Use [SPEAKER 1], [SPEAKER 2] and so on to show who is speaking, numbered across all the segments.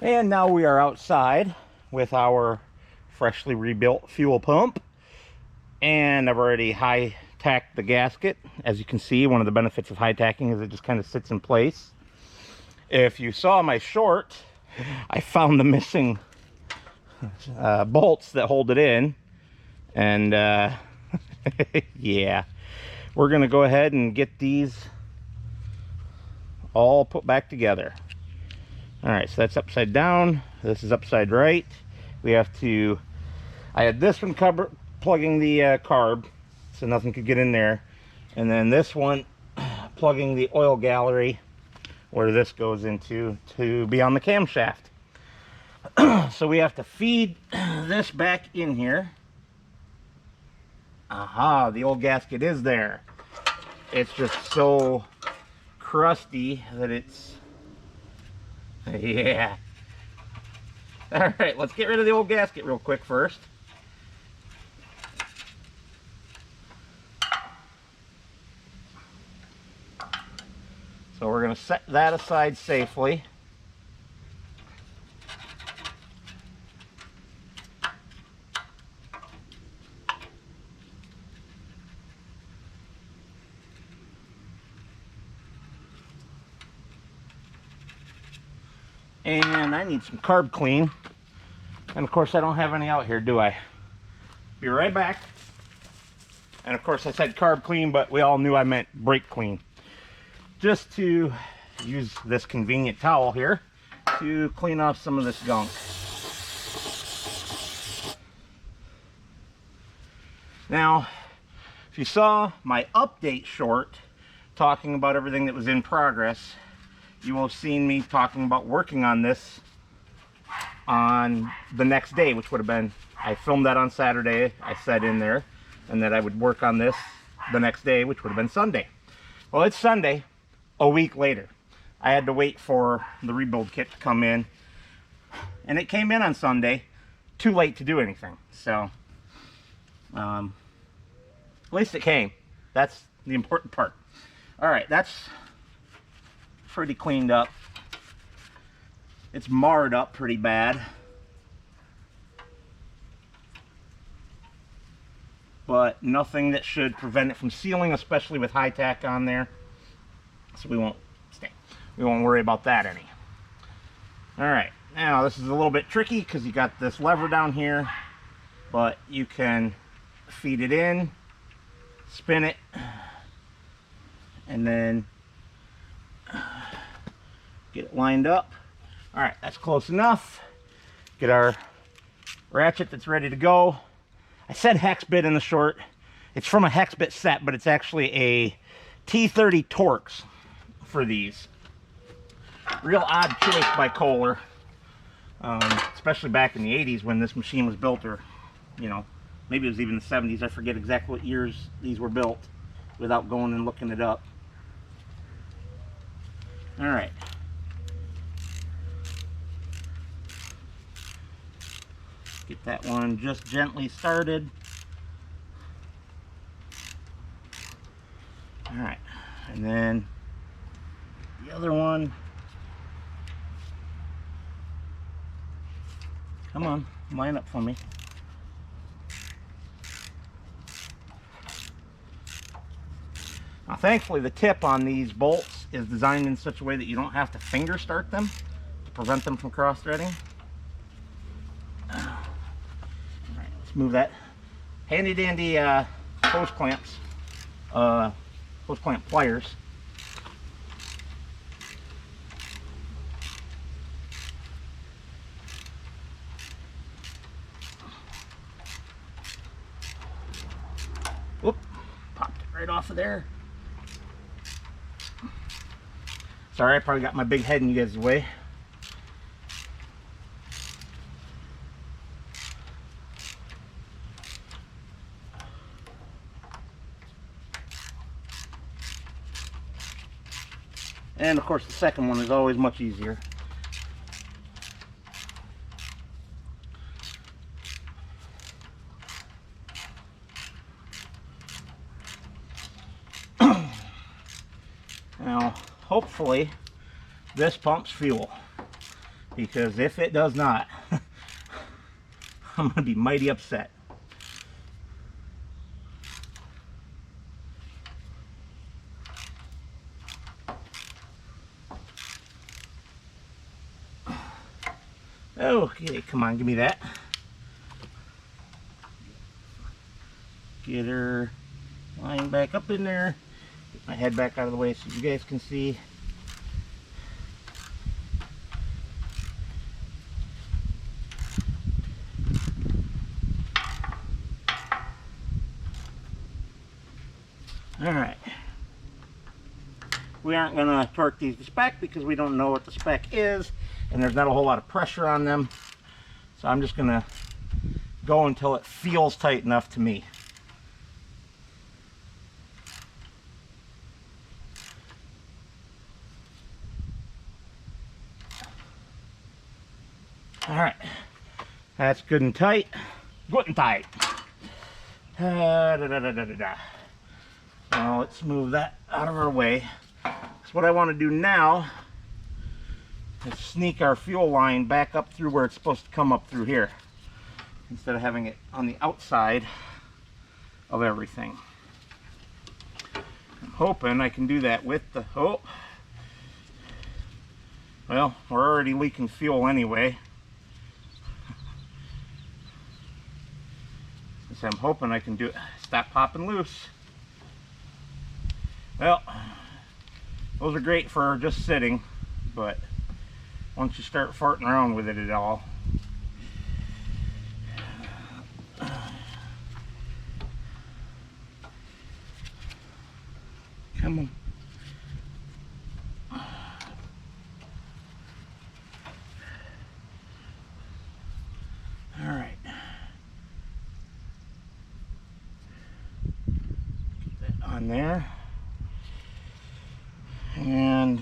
[SPEAKER 1] And now we are outside with our freshly rebuilt fuel pump. And I've already high-tacked the gasket. As you can see, one of the benefits of high-tacking is it just kind of sits in place. If you saw my short, I found the missing bolts that hold it in. And yeah, we're going to go ahead and get these all put back together. All right, so that's upside down. This is upside right. We have to, I had this one plugging the carb, so nothing could get in there. And then this one plugging the oil gallery, where this goes into to be on the camshaft. So we have to feed this back in here. Aha, the old gasket is there. It's just so crusty that it's, yeah. All right, let's get rid of the old gasket real quick first. So we're going to set that aside safely. And I need some carb clean. And of course I don't have any out here, do I? Be right back. And of course I said carb clean, but we all knew I meant brake clean. Just to use this convenient towel here to clean off some of this gunk. Now, if you saw my update short talking about everything that was in progress, you will have seen me talking about working on this on the next day, which would have been, I filmed that on Saturday, I said in there, and that I would work on this the next day, which would have been Sunday. Well, it's Sunday, a week later. I had to wait for the rebuild kit to come in, and it came in on Sunday, too late to do anything. So, at least it came. That's the important part. All right, that's pretty cleaned up. It's marred up pretty bad, but nothing that should prevent it from sealing, especially with high tack on there. So we won't worry about that any. All right, now this is a little bit tricky because you got this lever down here, but you can feed it in, spin it, and then get it lined up. All right, that's close enough. Get our ratchet that's ready to go. I said hex bit in the short. It's from a hex bit set, but it's actually a T30 Torx for these. Real odd choice by Kohler, especially back in the 80s when this machine was built, or, you know, maybe it was even the 70s. I forget exactly what years these were built without going and looking it up. All right. Get that one just gently started. All right, and then the other one. Come on, line up for me. Now, thankfully, the tip on these bolts is designed in such a way that you don't have to finger start them to prevent them from cross-threading. All right, let's move that. Handy dandy hose clamps, hose clamp pliers. Whoop, popped it right off of there. Sorry, I probably got my big head in you guys' way. And of course the second one is always much easier. Now, hopefully this pumps fuel, because if it does not, I'm going to be mighty upset. Okay, come on, give me that. Get her line back up in there. Get my head back out of the way so you guys can see. Alright. We aren't going to torque these to spec because we don't know what the spec is, and there's not a whole lot of pressure on them. So I'm just going to go until it feels tight enough to me. Alright. That's good and tight. Good and tight. Now let's move that out of our way. So what I want to do now is sneak our fuel line back up through where it's supposed to come up through here, instead of having it on the outside of everything. I'm hoping I can do that with the, oh, well, we're already leaking fuel anyway. So I'm hoping I can do it. Stop popping loose. Well, those are great for just sitting, but once you start farting around with it at all, come on. All right. Get that on there. And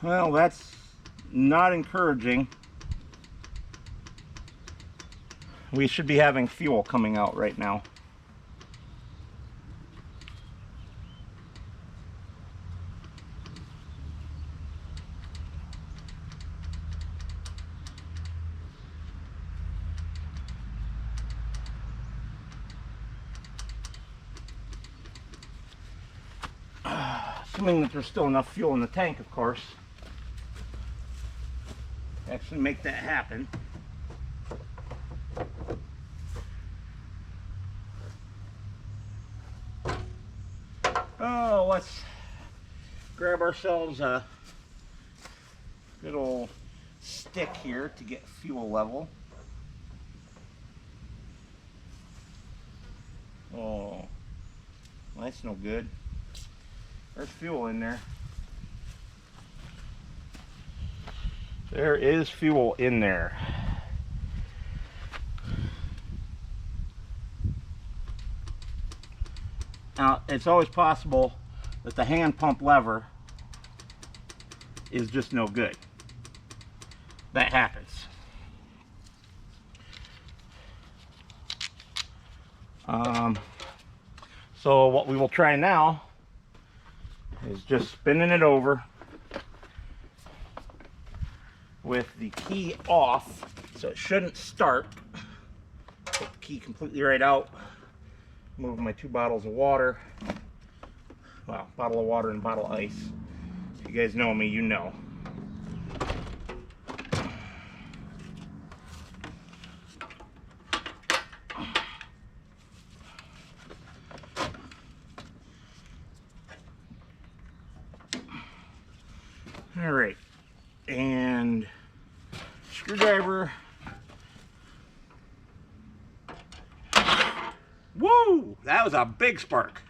[SPEAKER 1] well, that's not encouraging. We should be having fuel coming out right now. Assuming that there's still enough fuel in the tank, of course, to actually make that happen. Oh, let's grab ourselves a good old stick here to get fuel level. Oh, well, that's no good. There's fuel in there. There is fuel in there. Now, it's always possible that the hand pump lever is just no good. That happens. So what we will try now is just spinning it over with the key off, so it shouldn't start. Take the key completely right out. Move my 2 bottles of water. Well, bottle of water and bottle of ice. If you guys know me, you know. All right, and screwdriver. Woo! That was a big spark.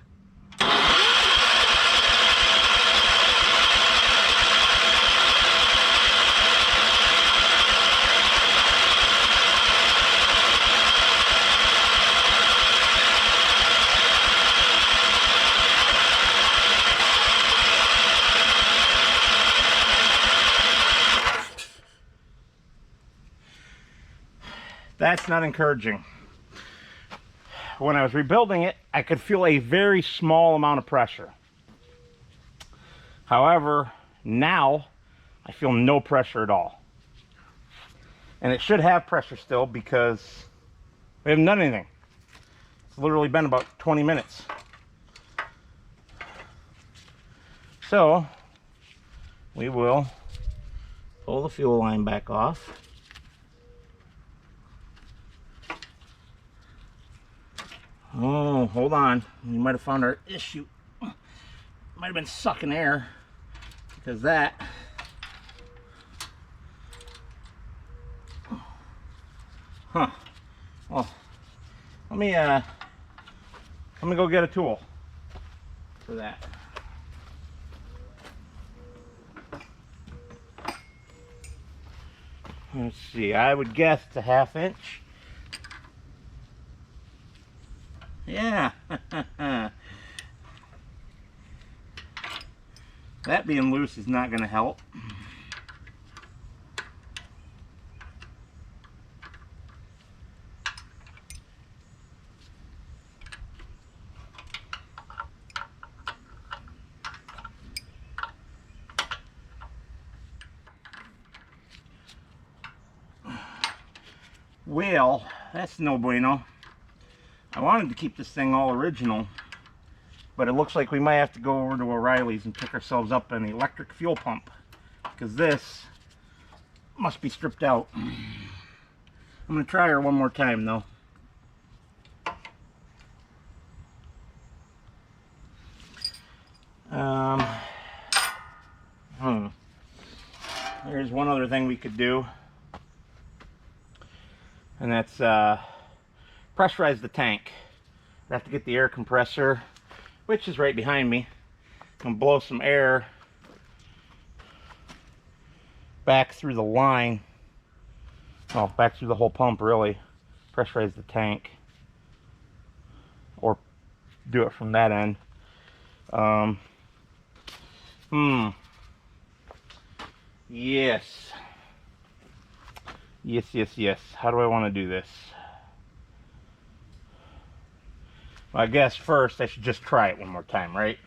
[SPEAKER 1] That's not encouraging. when I was rebuilding it, I could feel a very small amount of pressure. However, now I feel no pressure at all. And it should have pressure still because we haven't done anything. It's literally been about 20 minutes. So we will pull the fuel line back off. Oh, hold on. You might have found our issue. Might have been sucking air because that. Huh. Well, let me go get a tool for that. Let's see. I would guess it's a 1/2 inch. Yeah. That being loose is not going to help. Well, that's no bueno. I wanted to keep this thing all original, but it looks like we might have to go over to O'Reilly's and pick ourselves up an electric fuel pump, because this must be stripped out. I'm going to try her one more time though. Here's one other thing we could do, and that's pressurize the tank. I have to get the air compressor, which is right behind me, and blow some air back through the line. Well, back through the whole pump, really. Pressurize the tank, or do it from that end. Yes. How do I want to do this? Well, I guess first I should just try it one more time, right?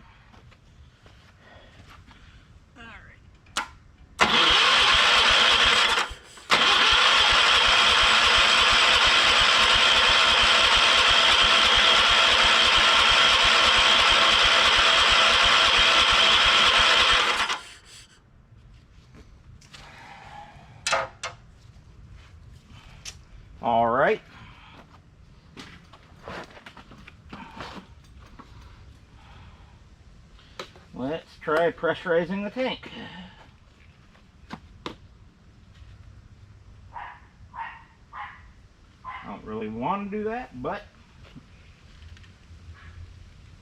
[SPEAKER 1] All right. Let's try pressurizing the tank. I don't really want to do that, but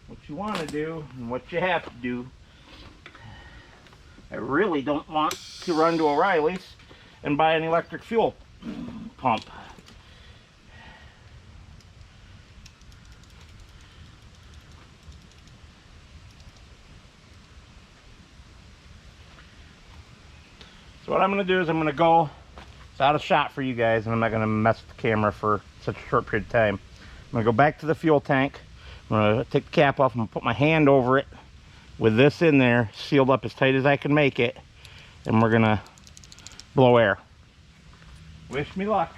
[SPEAKER 1] what you want to do and what you have to do. I really don't want to run to O'Reilly's and buy an electric fuel pump. So what I'm going to do is I'm going to go, it's out of shot for you guys, and I'm not going to mess with the camera for such a short period of time. I'm going to go back to the fuel tank. I'm going to take the cap off. I'm going to put my hand over it with this in there, sealed up as tight as I can make it, and we're going to blow air. Wish me luck.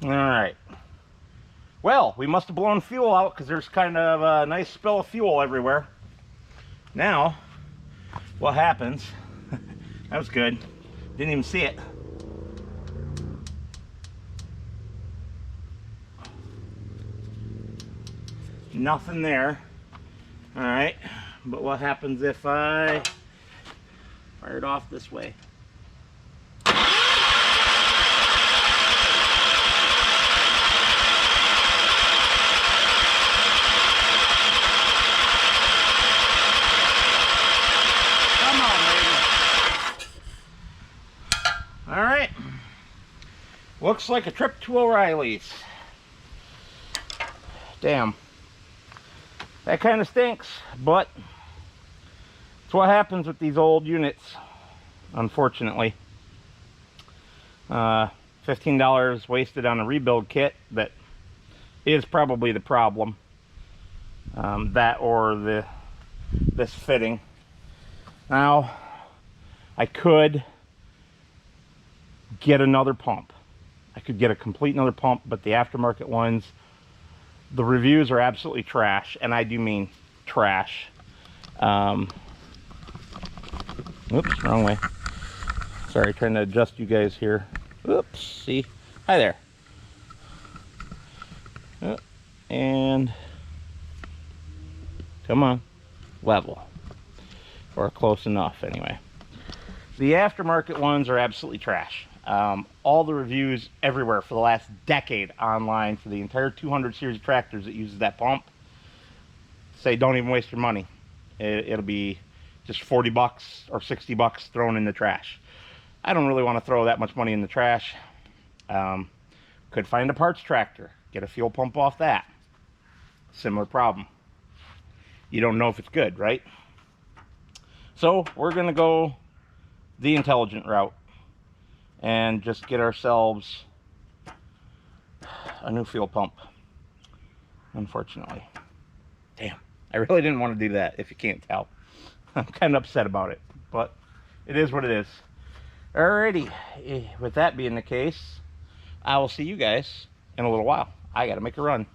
[SPEAKER 1] All right. Well, we must have blown fuel out because there's kind of a nice spill of fuel everywhere. Now, what happens, that was good, didn't even see it. Nothing there. All right, but what happens if I fire it off this way? Come on, baby. All right, looks like a trip to O'Reilly's. Damn. That kind of stinks, but it's what happens with these old units, unfortunately. $15 wasted on a rebuild kit that is probably the problem. That or this fitting. Now, I could get another pump. I could get a complete another pump, but the aftermarket ones, the reviews are absolutely trash, and I do mean trash. Oops, wrong way. Sorry, trying to adjust you guys here. Oops, see? Hi there. And come on, level. Or close enough, anyway. The aftermarket ones are absolutely trash. All the reviews everywhere for the last decade online for the entire 200 series of tractors that uses that pump say don't even waste your money. It'll be just 40 bucks or 60 bucks thrown in the trash. I don't really want to throw that much money in the trash. Could find a parts tractor, get a fuel pump off that. Similar problem. You don't know if it's good, right? So we're gonna go the intelligent route and just get ourselves a new fuel pump, unfortunately. Damn, I really didn't want to do that, if you can't tell. I'm kind of upset about it, but it is what it is. Alrighty, with that being the case, I will see you guys in a little while. I gotta make a run.